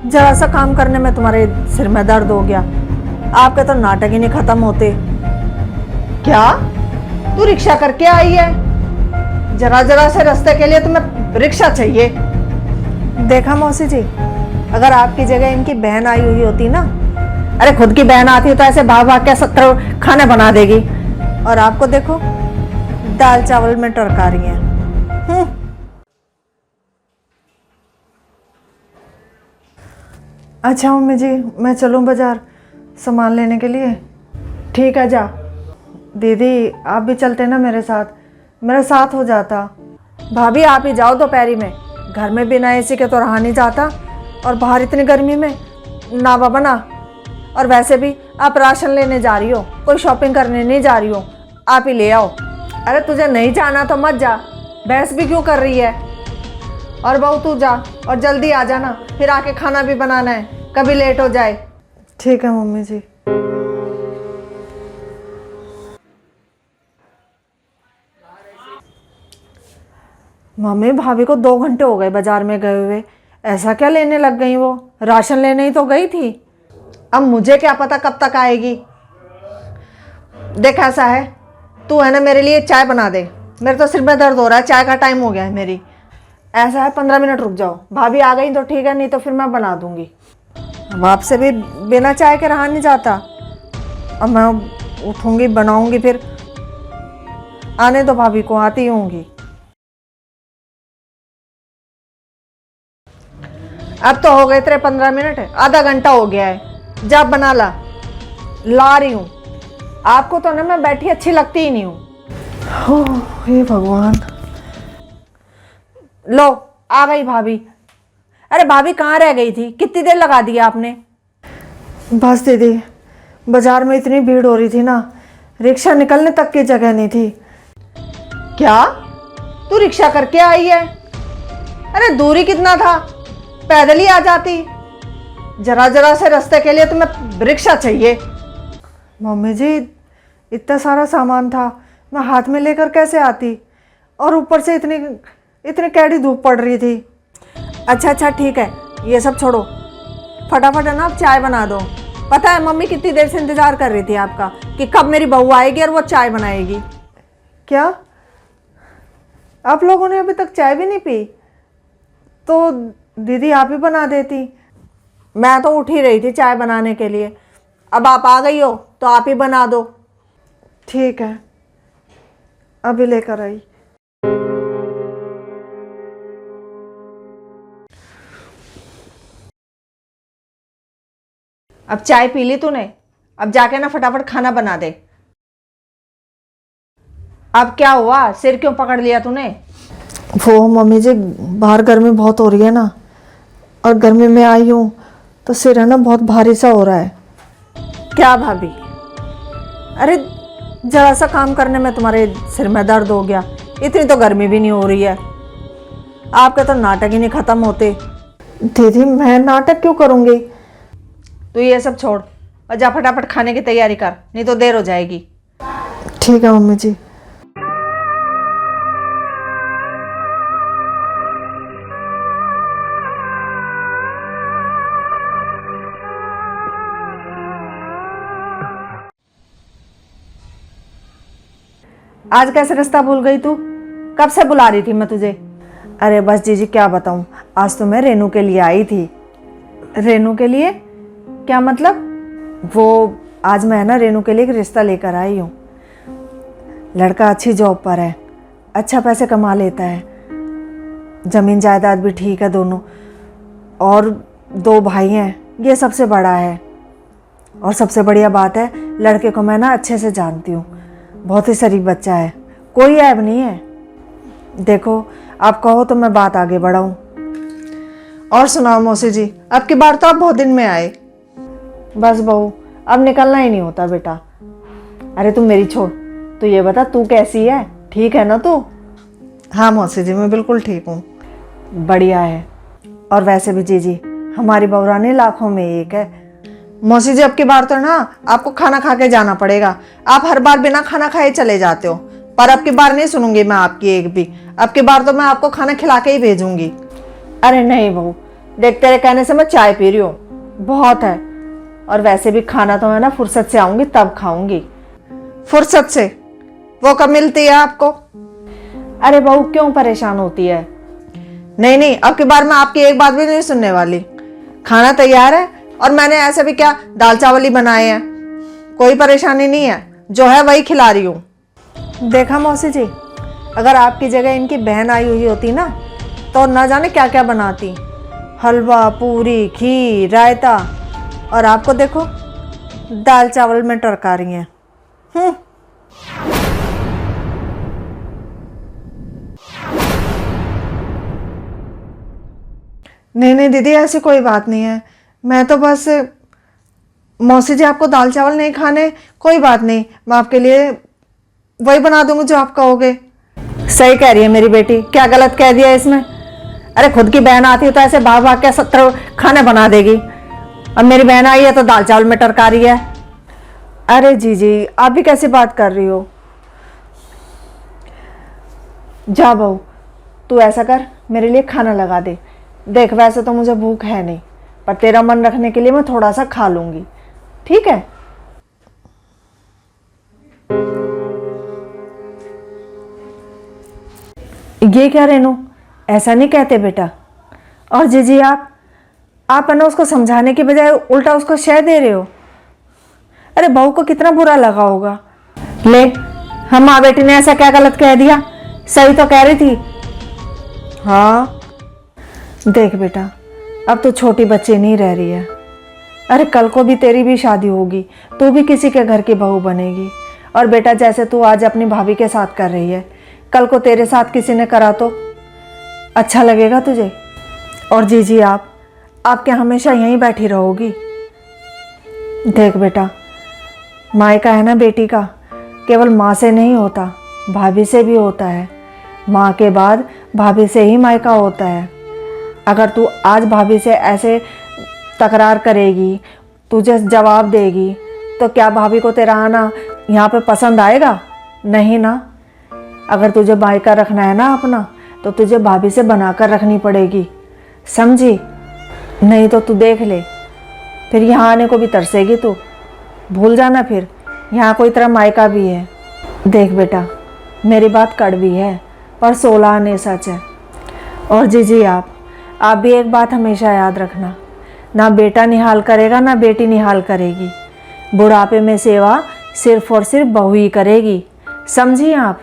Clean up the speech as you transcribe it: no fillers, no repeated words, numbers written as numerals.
जरा सा काम करने में तुम्हारे सिर में दर्द हो गया। आपके तो नाटक ही नहीं खत्म होते। क्या तू रिक्शा करके आई है? जरा जरा से रास्ते के लिए तुम्हें रिक्शा चाहिए? देखा मौसी जी, अगर आपकी जगह इनकी बहन आई हुई होती ना, अरे खुद की बहन आती तो ऐसे भाग भाग के 70 खाने बना देगी। और आपको देखो, दाल चावल में टरका रही है। अच्छा मम्मी जी, मैं चलूँ बाजार सामान लेने के लिए? ठीक है, जा। दीदी आप भी चलते ना मेरे साथ, मेरा साथ हो जाता। भाभी आप ही जाओ दोपहरी में, घर में बिना एसी के तो रहा नहीं जाता, और बाहर इतनी गर्मी में ना बाबा ना। और वैसे भी आप राशन लेने जा रही हो, कोई शॉपिंग करने नहीं जा रही हो, आप ही ले आओ। अरे तुझे नहीं जाना तो मत जा, बहस भी क्यों कर रही है? और बहू तू जा और जल्दी आ जाना, फिर आके खाना भी बनाना है, कभी लेट हो जाए। ठीक है मम्मी जी। मम्मी भाभी को 2 घंटे हो गए बाजार में गए हुए, ऐसा क्या लेने लग गई? वो राशन लेने ही तो गई थी। अब मुझे क्या पता कब तक आएगी। देख ऐसा है, तू है ना मेरे लिए चाय बना दे, मेरे तो सिर में दर्द हो रहा है, चाय का टाइम हो गया है मेरी। ऐसा है 15 मिनट रुक जाओ, भाभी आ गई तो ठीक है, नहीं तो फिर मैं बना दूंगी। अब आपसे भी बिना चाय के रहा नहीं जाता। अब मैं उठूंगी बनाऊंगी, फिर आने दो भाभी को, आती होंगी। अब तो हो गए तेरे 15 मिनट, आधा घंटा हो गया है, जा बना ला रही हूँ। आपको तो ना मैं बैठी अच्छी लगती ही नहीं हूँ। हे भगवान, लो आ गई भाभी। अरे भाभी कहाँ रह गई थी, कितनी देर लगा दी आपने? बस दीदी, बाजार में इतनी भीड़ हो रही थी ना, रिक्शा निकलने तक की जगह नहीं थी। क्या तू रिक्शा करके आई है? अरे दूरी कितना था, पैदल ही आ जाती। जरा जरा से रास्ते के लिए तुम्हें रिक्शा चाहिए? मम्मी जी इतना सारा सामान था, मैं हाथ में लेकर कैसे आती? और ऊपर से इतनी इतनी कैडी धूप पड़ रही थी। अच्छा ठीक है, ये सब छोड़ो, फटाफट है ना आप चाय बना दो। पता है मम्मी कितनी देर से इंतजार कर रही थी आपका, कि कब मेरी बहू आएगी और वो चाय बनाएगी। क्या आप लोगों ने अभी तक चाय भी नहीं पी? तो दीदी आप ही बना देती। मैं तो उठ ही रही थी चाय बनाने के लिए, अब आप आ गई हो तो आप ही बना दो। ठीक है, अभी लेकर आई। अब चाय पी ली तूने, अब जाके ना फटाफट खाना बना दे। अब क्या हुआ, सिर क्यों पकड़ लिया तूने? वो मम्मी जी बाहर गर्मी बहुत हो रही है ना, और गर्मी में आई हूँ तो सिर है ना बहुत भारी सा हो रहा है। क्या भाभी, अरे जरा सा काम करने में तुम्हारे सिर में दर्द हो गया, इतनी तो गर्मी भी नहीं हो रही है। आपके तो नाटक ही नहीं खत्म होते। दीदी मैं नाटक क्यों करूँगी? तो ये सब छोड़ और जा फटाफट खाने की तैयारी कर, नहीं तो देर हो जाएगी। ठीक है मम्मी जी। आज कैसे रास्ता भूल गई तू? कब से बुला रही थी मैं तुझे? अरे बस जीजी क्या बताऊं, आज तो मैं रेनू के लिए आई थी। रेनू के लिए? क्या मतलब? वो आज मैं ना रेनू के लिए एक रिश्ता लेकर आई हूँ। लड़का अच्छी जॉब पर है, अच्छा पैसे कमा लेता है, ज़मीन जायदाद भी ठीक है दोनों, और 2 भाई हैं, ये सबसे बड़ा है। और सबसे बढ़िया बात है, लड़के को मैं ना अच्छे से जानती हूँ, बहुत ही शरीफ बच्चा है, कोई ऐब नहीं है। देखो आप कहो तो मैं बात आगे बढ़ाऊँ। और सुनाओ मौसी जी, अब की बार तो आप बहुत दिन में आए। बस बहू अब निकलना ही नहीं होता बेटा। अरे तू मेरी छोड़, तू ये बता तू कैसी है, ठीक है ना तू? हाँ मौसी जी मैं बिल्कुल ठीक हूँ। बढ़िया है। और वैसे भी जीजी हमारी बहुरानी लाखों में एक है। मौसी जी अब की बार तो ना आपको खाना खा के जाना पड़ेगा, आप हर बार बिना खाना खाए चले जाते हो, पर अब की बार नहीं सुनूंगी मैं आपकी एक भी। अब की बार तो मैं आपको खाना खिला के ही भेजूंगी। अरे नहीं बहू, देख तेरे कहने से मैं चाय पी रही हूँ, बहुत है। और वैसे भी खाना तो मैं ना फुर्सत से आऊंगी तब खाऊंगी। फुर्सत से? वो कब मिलती है आपको? अरे बहू क्यों परेशान होती है? नहीं नहीं, अब की बार मैं आपकी एक बात भी नहीं सुनने वाली। खाना तैयार है और मैंने ऐसे भी क्या दाल चावल ही बनाए हैं, कोई परेशानी नहीं है, जो है वही खिला रही हूँ। देखा मौसी जी, अगर आपकी जगह इनकी बहन आई हुई होती ना तो ना जाने क्या क्या बनाती, हलवा पूरी खीर रायता, और आपको देखो दाल चावल में टरका रही हैं। नहीं नहीं दीदी, ऐसी कोई बात नहीं है। मैं तो बस, मौसी जी आपको दाल चावल नहीं खाने, कोई बात नहीं, मैं आपके लिए वही बना दूंगी जो आप कहोगे। सही कह रही है मेरी बेटी, क्या गलत कह दिया इसमें? अरे खुद की बहन आती है तो ऐसे भाग भाग के 70 खाने बना देगी। अब मेरी बहन आई है तो दाल चावल में टरका रही है। अरे जी आप भी कैसी बात कर रही हो? जा बहू, तू ऐसा कर, मेरे लिए खाना लगा दे। देख वैसे तो मुझे भूख है नहीं, पर तेरा मन रखने के लिए मैं थोड़ा सा खा लूंगी, ठीक है? ये क्या रेनू, ऐसा नहीं कहते बेटा। और जी आप है ना उसको समझाने की बजाय उल्टा उसको शह दे रहे हो। अरे बहू को कितना बुरा लगा होगा। ले, हम माँ बेटी ने ऐसा क्या गलत कह दिया? सही तो कह रही थी। हाँ देख बेटा, अब तो छोटी बच्ची नहीं रह रही है। अरे कल को भी तेरी भी शादी होगी, तू भी किसी के घर की बहू बनेगी। और बेटा जैसे तू आज अपनी भाभी के साथ कर रही है, कल को तेरे साथ किसी ने करा तो अच्छा लगेगा तुझे? और जी आप क्या हमेशा यहीं बैठी रहोगी? देख बेटा, मायका है ना बेटी का, केवल माँ से नहीं होता, भाभी से भी होता है। माँ के बाद भाभी से ही मायका होता है। अगर तू आज भाभी से ऐसे तकरार करेगी, तुझे जवाब देगी, तो क्या भाभी को तेरा आना यहाँ पे पसंद आएगा? नहीं ना। अगर तुझे मायका रखना है ना अपना, तो तुझे भाभी से बनाकर रखनी पड़ेगी, समझी? नहीं तो तू देख ले, फिर यहाँ आने को भी तरसेगी तू। भूल जाना फिर, यहाँ कोई तेरा मायका भी है। देख बेटा, मेरी बात कड़वी है पर 16 आने सच है। और जी आप भी एक बात हमेशा याद रखना, ना बेटा निहाल करेगा ना बेटी निहाल करेगी। बुढ़ापे में सेवा सिर्फ और सिर्फ बहू ही करेगी, समझी आप?